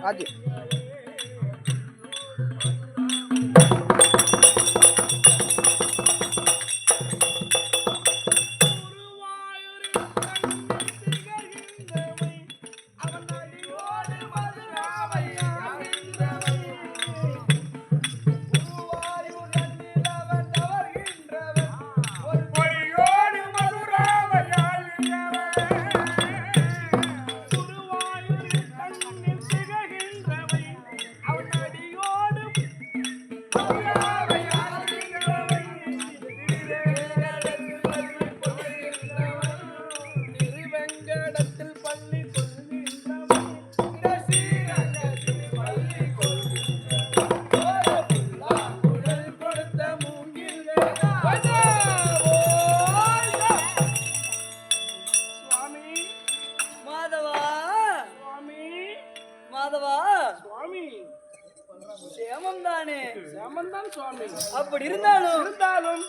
பாக்கி அப்படி இருந்தாலும்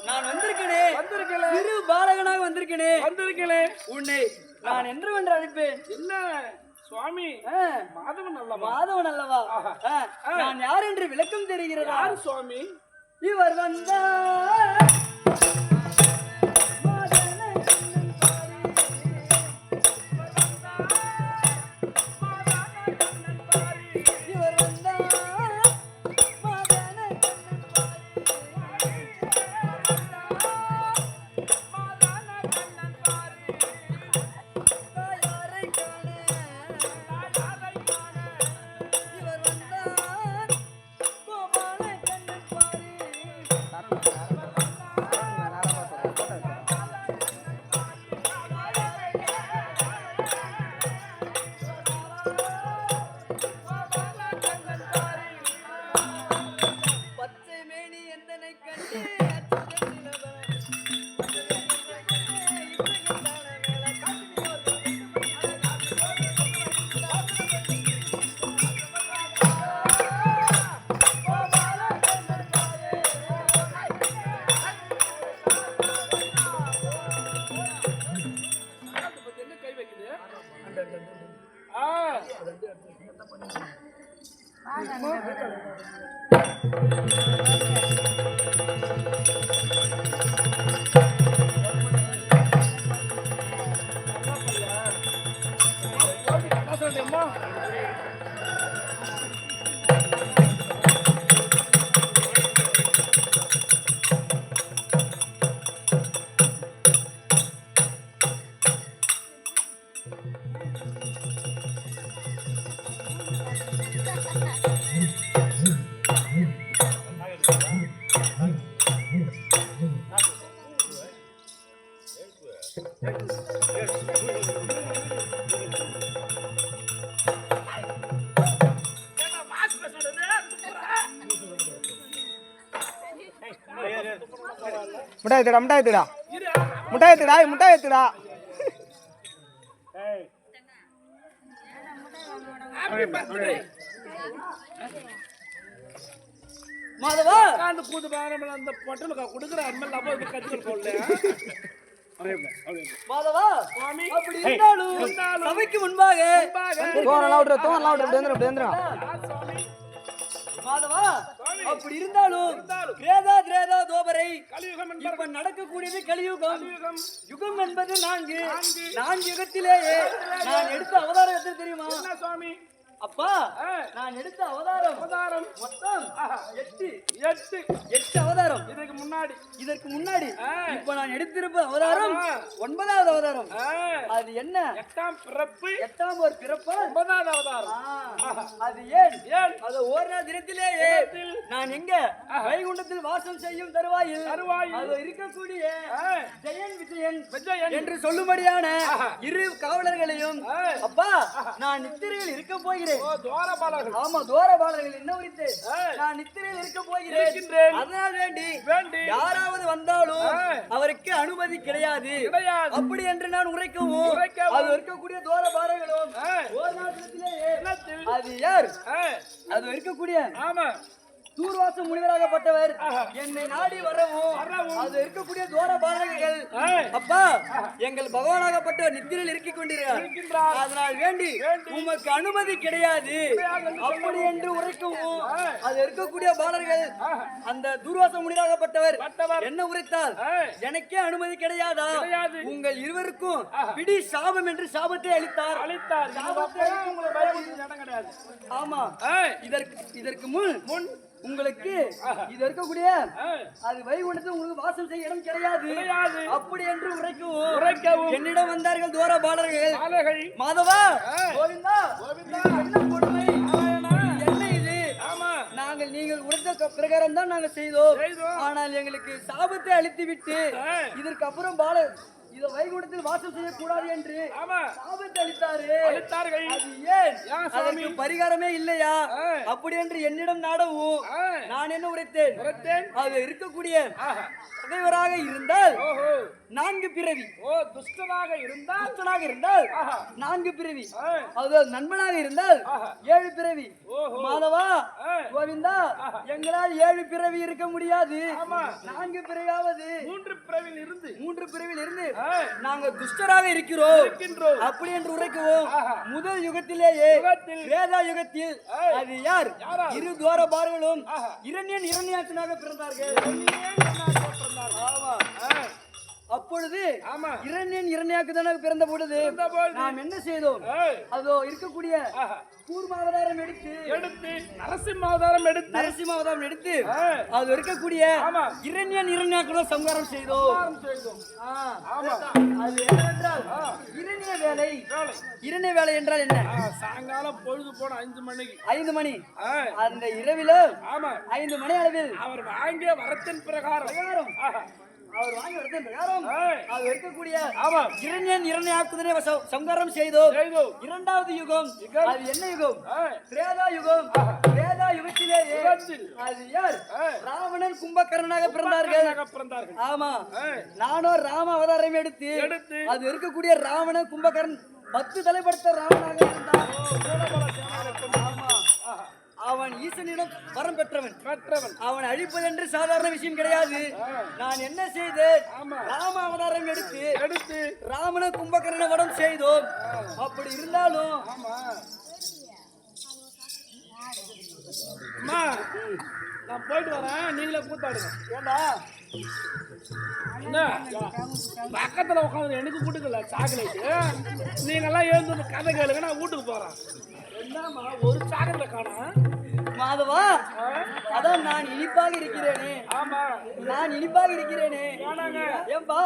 நான் வந்திருக்கிறேன் சிறு பாலகனாக வந்திருக்கிறேன் உன்னை நான் என்று வென்று அழைப்பேன் என்ன சுவாமி மாதவன் அல்லவா நான் யார் என்று விளக்கம் தெரிகிறதா யார் சுவாமி இவர் வந்தார் முட்டாய் எடுத்துடா மாதவா அந்த கூது பாரம்பரிய அந்த பொட்டலுக்கு கொடுக்குற அம்மன் நம்ம வந்து கட்டிட்டு போடல மாதவா சுவாமி அப்படி இருந்தாலும் சபைக்கு முன்பாக மாதவா அப்படி இருந்தாலும் திரேதா தோபரை இப்ப நடக்கக்கூடியது கலியுகம் யுகம் என்பது 4 யுகத்திலேயே நான் எடுத்த அவதாரம் எது தெரியுமா சுவாமி அப்பா நான் எடுத்த அவதாரம் மொத்தம் 8 அவதாரம் இதற்கு முன்னாடி இப்ப நான் எடுத்திருப்ப அவதாரம் 9வது அவதாரம் அது என்ன 8ஆம் ஒரு பிறப்பு 9வது அவதாரம் அது ஏன் அது ஓர் தினத்திலேயே நான் எங்க வைகுண்டத்தில் வாசம் செய்யும் தருவாயில் அது இருக்கக்கூடிய ஜெயன் விஜயன் என்று சொல்லும்படியான 2 காவலர்களையும் அப்பா நான் நித்திரையில் இருக்க போகிறேன் ஆமா துவாரபாலர்கள் என்ன உரித்து நான் நித்திரையில் இருக்க போகிறேன் அதனால் வேண்டி யாராவது வந்தாலும் அவருக்கு அனுமதி கிடையாது அப்படி என்று நான் உரைக்கவும் அது இருக்கக்கூடிய துவாரபாலர்களும் அது யார் அது இருக்கக்கூடிய தூர்வாச முனிவராகப்பட்டவர் என்னை நாடி வரவும் அது இருக்கக்கூடிய தோர பாலகர்கள் அப்பா எங்கள் பகவானாகப்பட்டவர் நித்திரையில் இருக்கிக் கொண்டிருக்கிறார். அதனால் வேண்டி உமக்கு அனுமதி கிடையாது அப்படி என்று உரைக்கவும் அது இருக்கக்கூடிய பாலர்கள் அந்த தூர்வாச முனிவராகப்பட்டவர் என்ன உரைத்தால் எனக்கே அனுமதி கிடையாதா, உங்கள் இருவருக்கும் பிடி சாபம் என்று சாபத்தை அளித்தார். ஆமா, இதற்கு முன் உங்களுக்கு இது இருக்கக்கூடிய அது வைகுண்டத்தில் உங்களுக்கு வாசல் செய்ய இடம் கிடையாது அப்படி என்று உரைக்கவும் என்னிடம் வந்தார்கள் தோர பாலர்கள். மாதவா, கோவிந்தா, என்ன கொடுமை, என்ன இது? நீங்கள் உரைத்த பிரகாரம் தான் நாங்கள் செய்தோம். ஆனால் எங்களுக்கு சாபத்தை அளித்து விட்டு இதற்கு அப்புறம் இத வைகுண்டத்தில் வாசம் செய்யக்கூடாது என்று சாபத்தை அளித்தார்கள். அது ஏன்? அதற்கு பரிகாரமே இல்லையா அப்படி என்று என்னிடம் நாடவும் நான் என்ன உரைத்தேன், அது இருக்கக்கூடிய பகைவராக இருந்தால் 4 பிறவி, துஷ்டனாக இருந்தால் 4 பிறவி, அது நண்பனாக இருந்தால் 7 பிறவி. மாதவா, கோவிந்தா, எங்களால் 7 பிறவி இருக்க முடியாது. 4 பிறவியாவது 3 பிறவியில் இருந்து நாங்க துஷ்டராக இருக்கிறோம் அப்படி என்று உரைக்கவும் முதல் யுகத்திலேயே வேதா யுகத்தில் அது யார்? இரு துவார பார்களும் இரண்யாட்சனாக பிறந்தார்கள். அப்பொழுது இரண்யாக்குதனாக பிறந்த பொழுது நாம் என்ன செய்தோம், அதோ இருக்கக்கூடிய கூர்ம அவதாரம் எடுத்து நரசிம்ம அவதாரம் எடுத்து அது இருக்கக்கூடிய இரண்யாக்குடன் சம்ஹாரம் செய்தோம். அது என்னவென்றால் இரண்ய வேலை என்றால் என்ன? சாயங்காலம் பொழுது போன 5 மணி அந்த இரவில 5 மணி அளவில் அவர் வாங்கிய வரத்தின் பிரகாரம் அது இருக்கக்கூடிய இரண்யாக்குதனை சம்ஹாரம் செய்தோம். இரண்டாவது யுகம் அது என்ன யுகம்? திரேதா யுகம். திரேதா யுகத்திலேயே அது யார்? ராவணன் கும்பகர்ணனாக பிறந்தார்கள். ஆமா, நானோ ராம அவதாரம் எடுத்து அது இருக்கக்கூடிய ராவணன் கும்பகர்ணன் 10 தலைப்படுத்த ராவணனாக இருந்தான். அவன் ஈசனிடம் வரம் பெற்றவன். அவன் அழிப்பது என்று சாதாரண விஷயம் கிடையாது. நான் என்ன செய்தேன், ராம அவதாரம் எடுத்து ராமன கும்பகர்ண வடம் செய்தோம். அப்படி இருந்தாலும் நான் போயிட்டு வரேன், நீங்களே கூத்தாடுங்க. ஏண்டா என்ன பக்கத்துல உட்காந்து எனக்கு கூட்டுக்கல சாக்லேட்டு, நீங்கெல்லாம் எழுந்து கதை கேளுங்க, நான் வீட்டுக்கு போறேன். என்னம்மா ஒரு சாக்லேட் காணோம்? மாதவா, அதான் நான் இனிப்பாக இருக்கிறேனே. ஆமா, நான் இனிப்பாக இருக்கிறேனே. ஏன்பா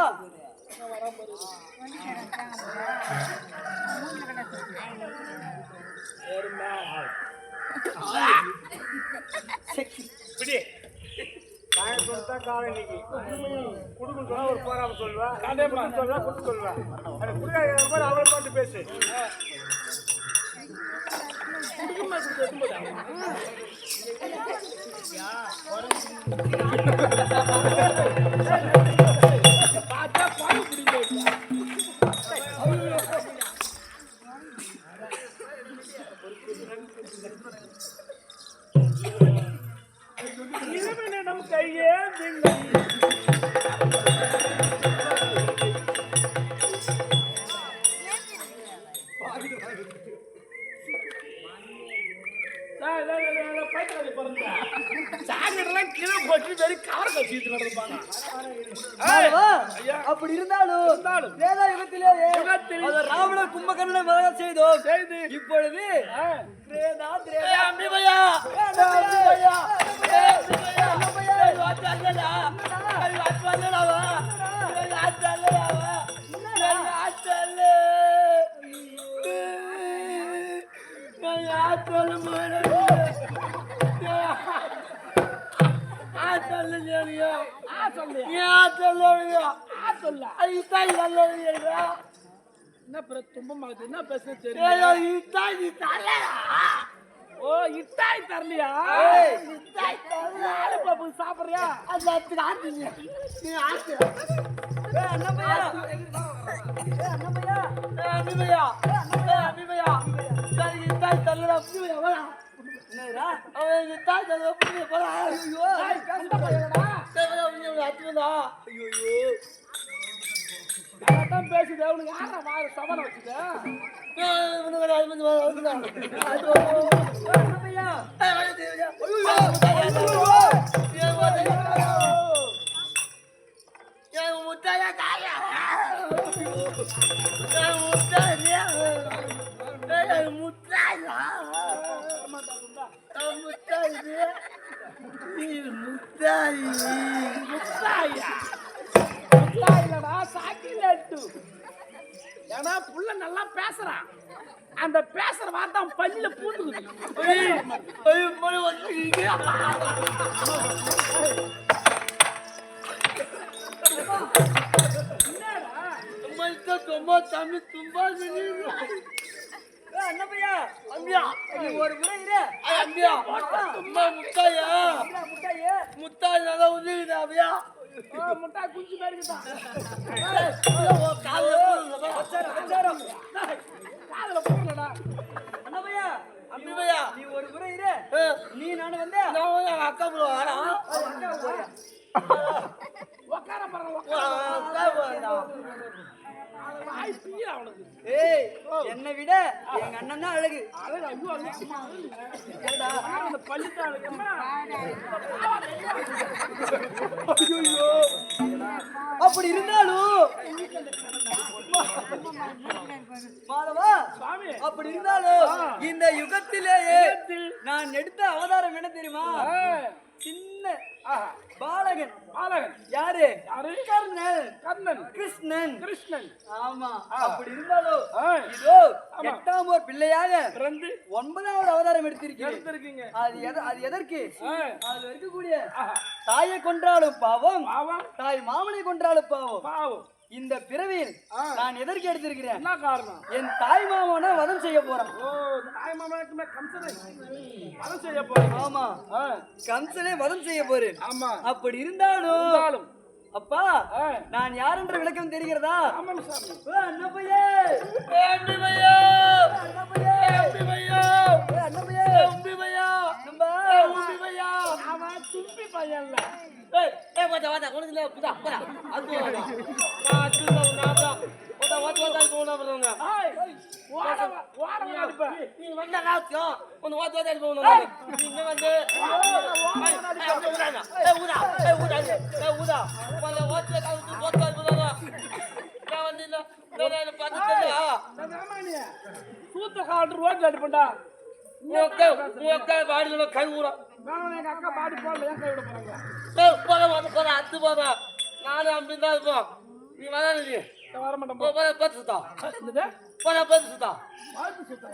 ஒரு போராம சொல்லுவேன், கதை சொல்லுவேன், கொடுத்து சொல்லுவேன். அது குடிக்காத அவளை பார்த்து பேசு. பார்த்தா பாடு பிடிக்க நம் கையே அப்படி இருந்தாலும் வேதா யுகத்திலேயே ராவண கும்பகர்ணனை வதம் செய்தோம். இப்பொழுது என்ன பேச தெரியும்? ஓ, இட்டாய் தரலையா? பாப்பு சாப்பிடுறியா? என்னடா அவன் தாய் தந்தை புரிய போறா. ஐயோ அந்த பையனடா அத்துவதா ஐயோ தான் பேசுது அவனுக்கு யாரா வார சவன வச்சுக்க பையா முட்டாயா தாயா முட்டாயா இல்லடா சாக்கிலேட்டு ஏன்னா புள்ள நல்லா பேசுறான் அந்த பேசுற வார்த்தை அவன் பல்லில பூந்துக்குது ತುಂಬಾ ತಮ್ಮಿ ತುಂಬಾ அண்ணா பையா அம்பியா நீ ஒரு முறை இரு அம்பியா ತುಂಬಾ முட்டாயா முட்டாயே முட்டாய் நல்லா உதிரிடா அம்பியா முட்டாய் குஞ்சு மாதிரி இருக்குதான் காதுல போடலடா அண்ணா பையா அம்பியா நீ ஒரு முறை இரு நீ நானு வந்து நான் அக்கா ப்ரோ வரா உக்கார பாருங்க அவனுக்கு ஏய் என்னை விட எங்க அண்ணன் தான் அழகு அழகு ஐயோ ஏடா அந்த பள்ளித்தாள் ஐயோ அப்படி இருந்தாலும் மாதவா சாமி அப்படி இருந்தாலும் இந்த யுகத்திலேயே நான் எடுத்த அவதாரம் என்ன தெரியுமா சின்ன பாலகன் பாலகன் யாரு யாரு கர்ணன் கர்ணன் கிருஷ்ணன் கிருஷ்ணன் ஆமா அப்படி இருந்தாலும் ஆ. இதோ 8ஆம் ஓர் பிள்ளையாக பிறந்து 9வது அவதாரம் எடுத்திருக்கிறேன் எடுத்திருக்கீங்க அது எதற்கு ஆ. அது இருக்கக்கூடிய ஆஹா. தாயை கொன்றாலும் பாவம் பாவம் தாய் மாமனை கொன்றாலும் பாவம் பாவம் இந்த பிறவியில் ஆ. நான் எதற்கு எடுத்திருக்கிறேன் என்ன காரணம் என் தாய் மாமனை வதம் செய்ய போறான் ஓ தாய் மாமனுக்குமே கம்சனை வதம் செய்ய போறீங்க ஆமா ஆ. கம்சனை வதம் செய்ய போறேன் ஆமா அப்படி இருந்தாலும் இருந்தாலும் அப்பா ஆ. நான் யார் என்ற விளக்கம் தெரிகிறதா ஆமாம் சாமி அண்ணா பையே அம்பி பையா அண்ணா பையே அம்பி பையா அண்ணா பையே அம்பி பையா நம்ம அம்பி பையா அவன் தும்பி பையன்ல ஏய் வாடா வாடா உனக்கு இல்ல புடா புடா அது வாடா நான் துங்க நாடா ஓட வாடா போனா போறங்க ஏய் ஓட ஓட அடிப்ப நீ வந்தா நாச்சோ உன வாடா போனா நீ வந்து ஊதா வந்த வாடா காது போட்டா போனா நான் வந்து நான் பாத்துட்டா ராமானிய சூத்த கால் ரோட்ல அடிப்படா உங்க பாடில கை ஊரா நான் எங்க அக்கா பாடி போடல ஏன் கை விட போறாங்க போற அத்து போற நானும் அப்படின்னா இருப்போம் நீ வராது நீ வர மாட்டோம் பத்து சுத்தா என்னது போற பத்து சுத்தா பாத்து சுத்தா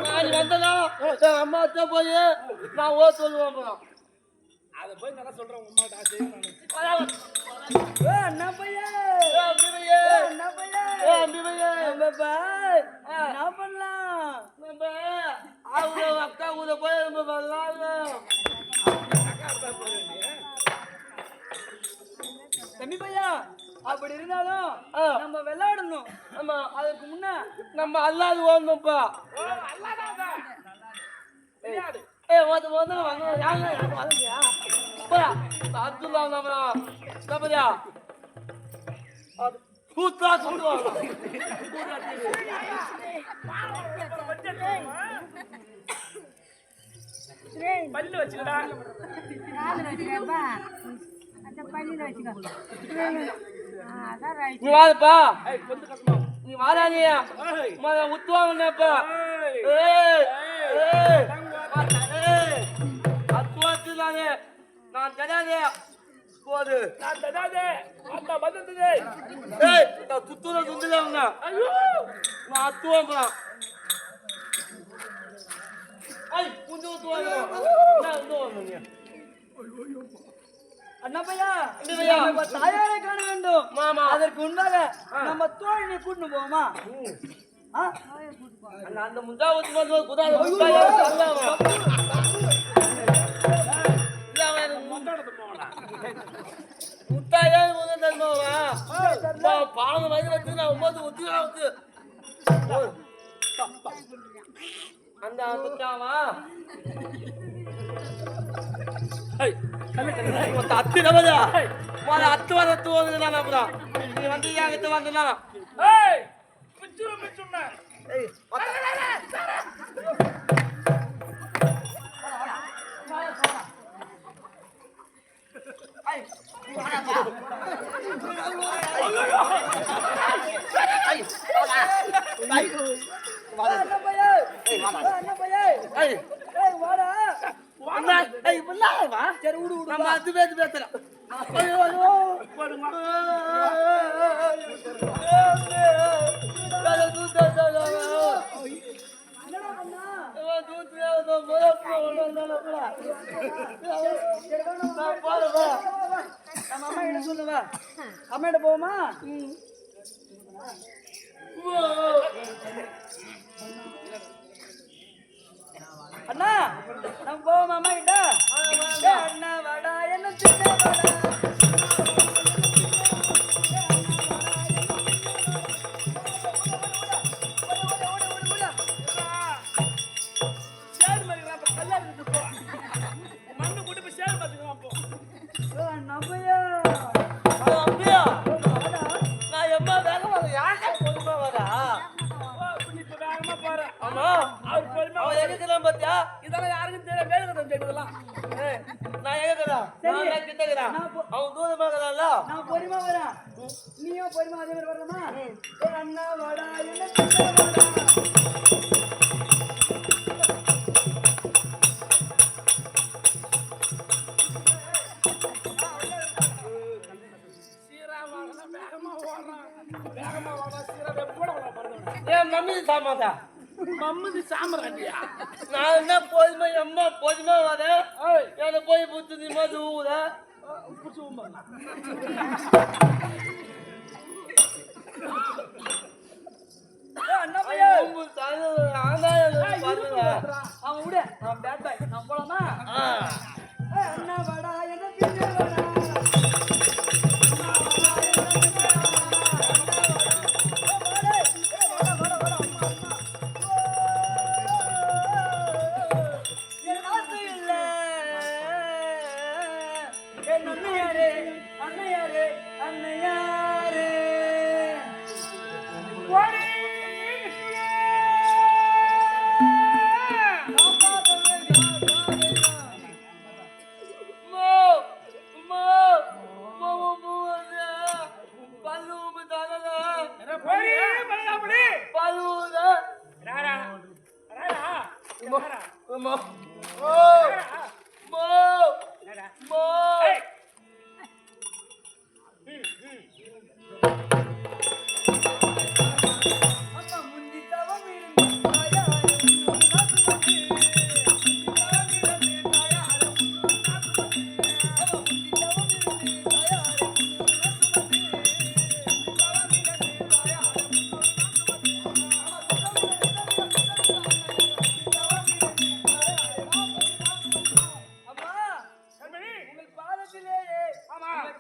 நான் வந்தனா அம்மா அத்தை போய் நான் ஓ சொல்லுவேன் போறோம் அத போய் நல்லா சொல்றேன் உங்க அம்மா கிட்ட செய்யணும் அண்ணா பையே அம்பி பையா அண்ணா பையே அம்பி பையா நம்ம பாய் என்ன பண்ணலாம் நம்ம அவங்க அக்கா கூட போய் நம்ம வரலாம் தம்பி பையா அப்படி இருந்தாலும் நம்ம விளையாடணும் நம்ம அதுக்கு முன்ன நம்ம அல்லாது ஓடணும்ப்பா அல்லாடா விளையாடு வந்து வாங்க யாங்க வாங்கயா போடா அப்துல்லா நம்மளா கூத்தா சொல்லுவாங்க பல்லு வச்சுக்கடா நீ வாப்பா கொஞ்சம் கஷ்டம் நீ வாரானியா உத்துவாங்கப்பா அத்துவாத்து நானே நான் தெரியாதே போது நான் தடாதே அந்த வந்தது ஏய் நான் துத்துற துந்துல ஐயோ நான் அத்துவாங்க ஐய் புந்து உத்துவாங்க நான் உத்துவாங்க அண்ணா பையா அண்ணா பையா. நம்ம தாயாரை காண வேண்டும் மாமா. அதற்கு முன்பாக நம்ம தோழினை கூட்டிட்டு போவோமா அந்த முந்தாவத்து வந்து குதால முந்தாய சல்லாமா இல்ல அவன் முத்தாயே வந்து தருமாவா பாவம் வந்து வச்சு நான் 9 உத்தியாவுக்கு அந்த குச்சாவா அத்து நபதா அத்து வரத்து வந்துதான் அப்புறம் நீ வந்து என்கிட்ட வந்துனா நம்ம அது பேத்து பேசுறோம் நம்ம அம்மா கிட்ட சொல்லுவா அம்மாட்ட போவோமா அண்ணா நம்ம போவோமா அம்மா கிட்ட அண்ணா வாடா என்ன சின்ன வாடா நம்பையா அப்படியா நான் எம்மா வேகமா யாருக்கா பொறுமை வரா ஆமா அவன் எங்கக்குறான் பாத்தியா இதெல்லாம் யாருக்கும் தெரியல வேலுக்கதான் தெரியுதுலாம் நான் எங்கக்குறான் நான் கிட்டக்குறான் அவன் தூரமா இருக்கிறான்ல நான் பொறுமா வரேன் நீயும் பொறுமா அதே மாதிரி வரலாமா அண்ணா வாடா என்ன சின்ன வாடா ஏன் மம்மி சாமாதா மம்மதி சாமராண்டியா நான் என்ன போதுமா அம்மா போதுமா வரேன் என்ன போய் புத்து நீ மாதிரி ஊர அண்ணா பையா பாருங்க அவன் விடு அவன் பேட் பாய் நான் போலாமா அண்ணா வாடா என்ன சின்ன வாடா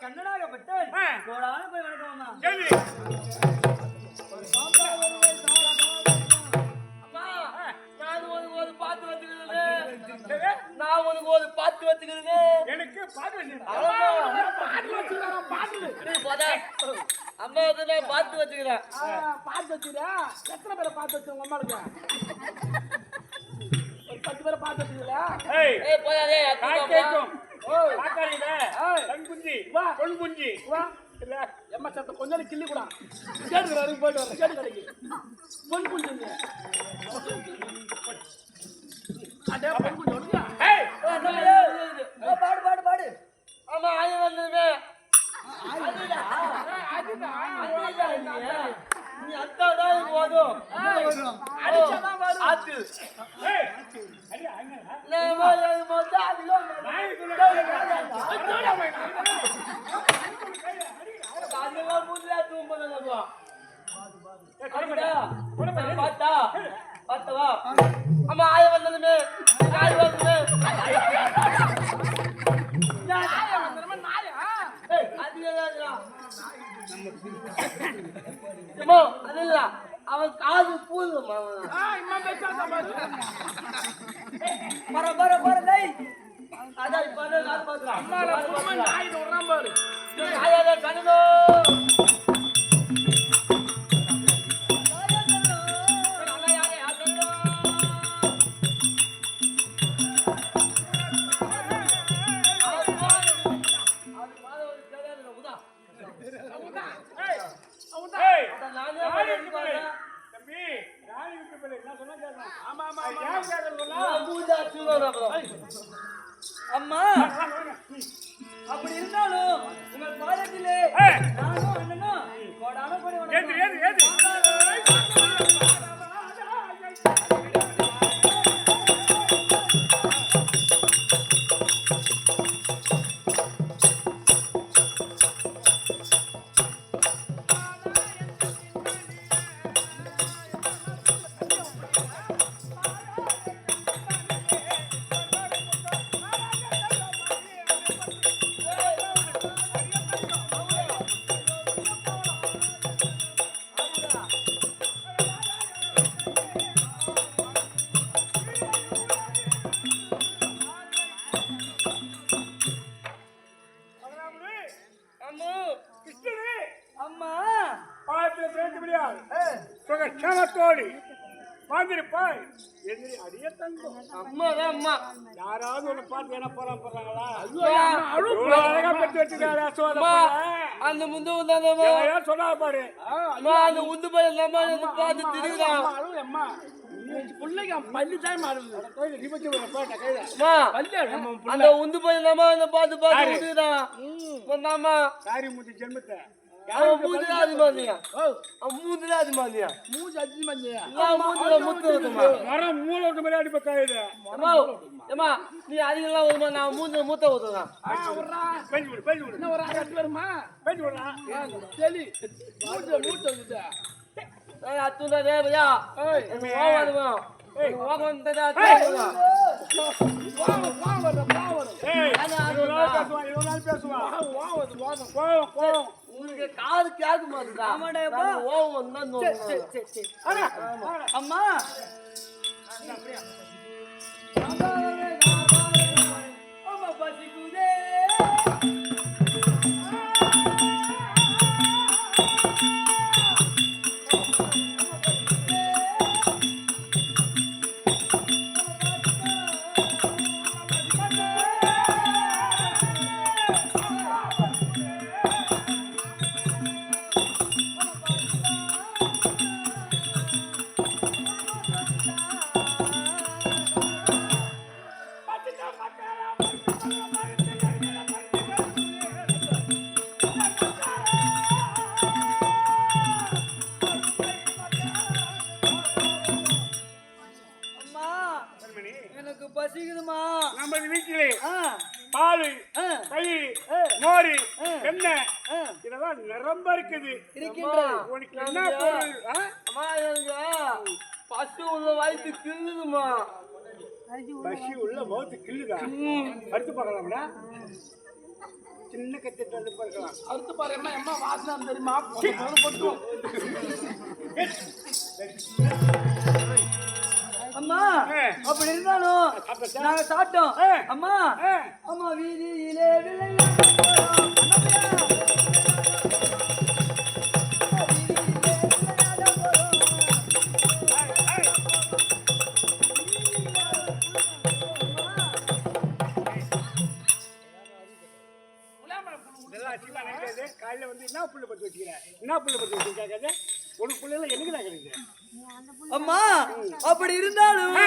கண்ணனாகப்பட்டேன் கோடான போய் வணக்கம்மா நான் உனக்கு ஒரு பாத்து வச்சுக்கிறது எனக்கு பாட்டு அம்மாவுக்கு நான் பாத்து வச்சுக்கிறேன் பாட்டு வச்சுக்கிறா எத்தனை பேரை பாத்து வச்சு உங்க அம்மாளுக்கு ஒரு 10 பேரை பாத்து வச்சுக்கிறா போயாதே பொன் குஞ்சி வா இல்ல எம்மா சத்த கொஞ்சம் கிள்ளி கூட கேட்டு வரைக்கும் போயிட்டு வரேன் கேட்டு கடைக்கு பொன் குஞ்சுங்க அடே பொன் குஞ்சு ஒழுங்கா பாடு பாடு பாடு ஆமா ஆயி வந்தது நீ அத்தாதான் போதும் அடிச்சாதான் வரும் ஆத்து அடி அங்க பார்த்தவா அம்மா ஆய வந்ததுமே ஆய் வந்ததுமே நாயா அம்மா, அது இல்ல அவன் காது பூதுமா இம்மா பேசாத பாரு. பர டேய் அதான் இப்ப காது பாக்குறான் அம்மால புதுமை நாயிட்டு விடுறான் பாரு. ஆயாத கண்ணோ ஏய், ராணி விட்டு பிள்ளை. தம்பி, ராணி விட்டு பிள்ளை. நான் சொன்னா கேட்கணும். ஆமா, ஆமா, ஆமா. ஏன் கேட்கறதுன்னா? அம்மா அப்படி இருந்தாலும் உங்கள் பாதத்திலே ஏய். நானும் அண்ணனும் கோடான கோடி ஏது, ஏது, ஏது. கிருஷ்ணனே, அம்மா பாதத்தில் பிறந்து விளையாடு. சுகக்ஷேமத்தோடு வாழ்ந்திருப்பாய். எதிரி அடிய தங்கம். அம்மாதான் அம்மா யாராவது உன்னை பார்த்து என்ன போறாங்களா? அழு இவ்வளவு அழகா பெற்று வச்சிருக்காரு யசோதை அம்மா, பிள்ளை. அந்த முந்து வந்தாந்தம்மா எதையோ சொன்னா பாரு. அம்மா அந்த உந்து பையன் அம்மா வந்து பார்த்து திரிகிறான் அம்மா, அழுவு, அம்மா. பிள்ளைக்கு அவன் பள்ளி டைம் ஆடுது. கோயில தீபத்தி ஒரு போட்ட கையில. அம்மா பள்ளி ஆடு, நம்ம புள்ள. அந்த உந்து பையன் அம்மா வந்து பார்த்து பார்த்து விட்டுக்கிறான் வந்தாம்மா சாரி மூஞ்சி ஜென்மத்தை. அவன் மூஞ்சில அது மாதிரியா அவன் மூஞ்சில அது மாதிரியா மூஞ்சி அடிச்சு மஞ்சள். நான் மூஞ்சில முத்து வைக்கமா மரம் மூளை விட்டு மாதிரி அடிப்ப கையில. அம்மா அம்மா நீ அதிகெல்லாம் வருமா நான் மூஞ்சில முத்த ஊத்துறேன் பேசி விடு, பேசி விடு. ஒரு அரை வருமா பேசி விடுறா. சரி மூட்டை மூட்டை அத்துண்டா தேவையா எனக்கு ஓவம் வருமா எனக்கு ஓவம் வந்ததா ஏய், இவ்வளவு நாள் பேசுவான், இவ்வளவு நாள் பேசுவான். கோவம், கோவம். உங்களுக்கு காது கேட்க மாட்டேதா ஆமாடா ஓவம் வந்தா அட, அம்மா அம்மா பசிக்குதே அம்மா எனக்கு பசிக்குதுமா நம்ம வீட்டிலே ஆ பால், ஆ தயிர், மோர், எண்ணெய் இதெல்லாம் நிரம்ப இருக்குது. இருக்கின்றது உனக்கு என்ன பொருள்? ஆ? அம்மா எனக்கு பசு உள்ள வயிற்று கிள்ளுதுமா பசி உள்ள மௌத்து கிள்ளுதா? அடுத்து பார்க்கலாம்டா. சின்ன கத்திட்டு வந்து பார்க்கலாம். அடுத்து பாரு அம்மா அம்மா வாசனை தெரியுமா போட்டு அம்மா அப்படி இருந்தாலும் நாங்க சாப்பிட்டோம் அம்மா அம்மா வீதியிலே இதெல்லாம் அசிங்கமா நினைக்காது. காலையில வந்து என்ன புள்ள பத்தி வச்சுக்கிறேன், என்ன புள்ள பத்தி வச்சுருக்காங்க, உனக்கு புள்ளைல எனக்கு தான் கிடைக்குது. அம்மா அப்படி இருந்தாலும்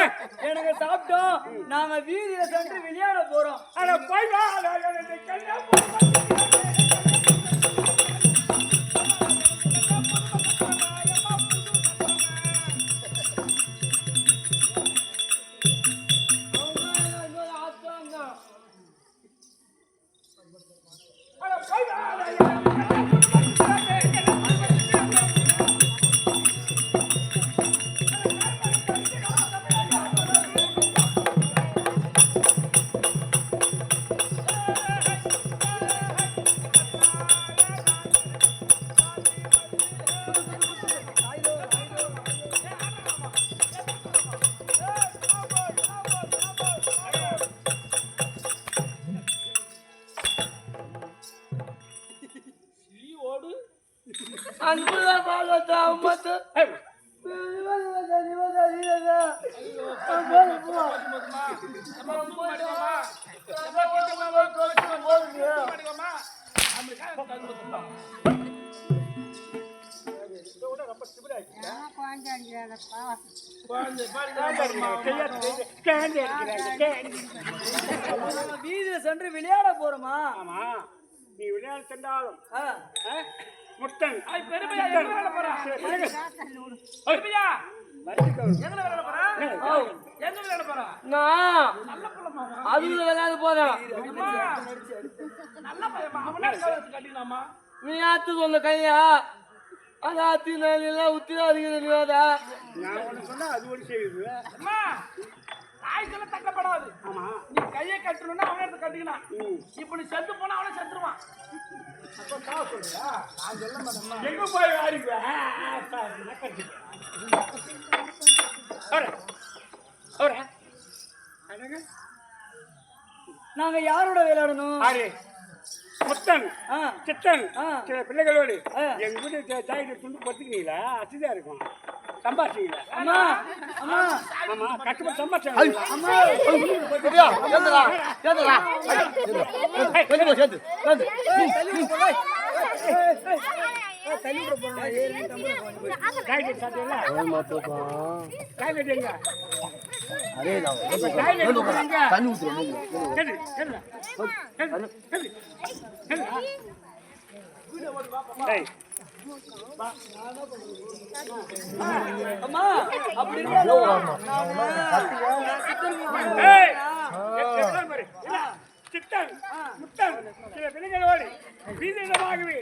எனக்கு சாப்பிட்டோம் நாங்க வீதியில சென்று விளையாட போறோம் அட போய் வா, அன்புதான் பாலத்தா அம்மத்து வீதியில சென்று விளையாட போறோமா? ஆமா நீ விளையாட சென்றாலும் ஆ. முட்டன் பெருமையா எங்க விளையாட போறா? பெருமையா எங்க விளையாட போறா? எங்க விளையாட போறா? நான் அதுல விளையாட போறேன். நல்ல பையமா அவனே கட்டிக்கலாமா? நீ ஆத்து சொன்ன கையா அது ஆத்தி நான் உத்திராதிக்கிறதா நான் ஒண்ணு சொன்னா அது ஒரு செய்யுது. அம்மா தாய்க்குள்ள தட்டப்படாது. ஆமா நீ கையை கட்டணும்னா அவனே எடுத்து கட்டிக்கலாம். இப்ப நீ செத்து போனா அவனே செத்துருவான். எங்க போய் வாரிங்க நாங்க யாரோட விளையாடணும்? முத்தன் ஆ. சித்தன் ஆ. சில பிள்ளைகளோடு ஆ. எங்க வீட்டு தாய்க்கு துண்டு பத்துக்கிறீங்களா? அச்சுதான் இருக்கும் சம்பாதிச்சீங்களா? அம்மா அம்மா ஆமா கஷ்டப்பட்டு சம்பாதிச்சாங்க. அம்மா காய்கறி சாப்பிட்டீங்களா? காய்கறி எங்க? அம்மா அப்படி இருந்தாலும் சித்தன் முத்தன் சில பிள்ளைகளோடு வீதியிடமாகவே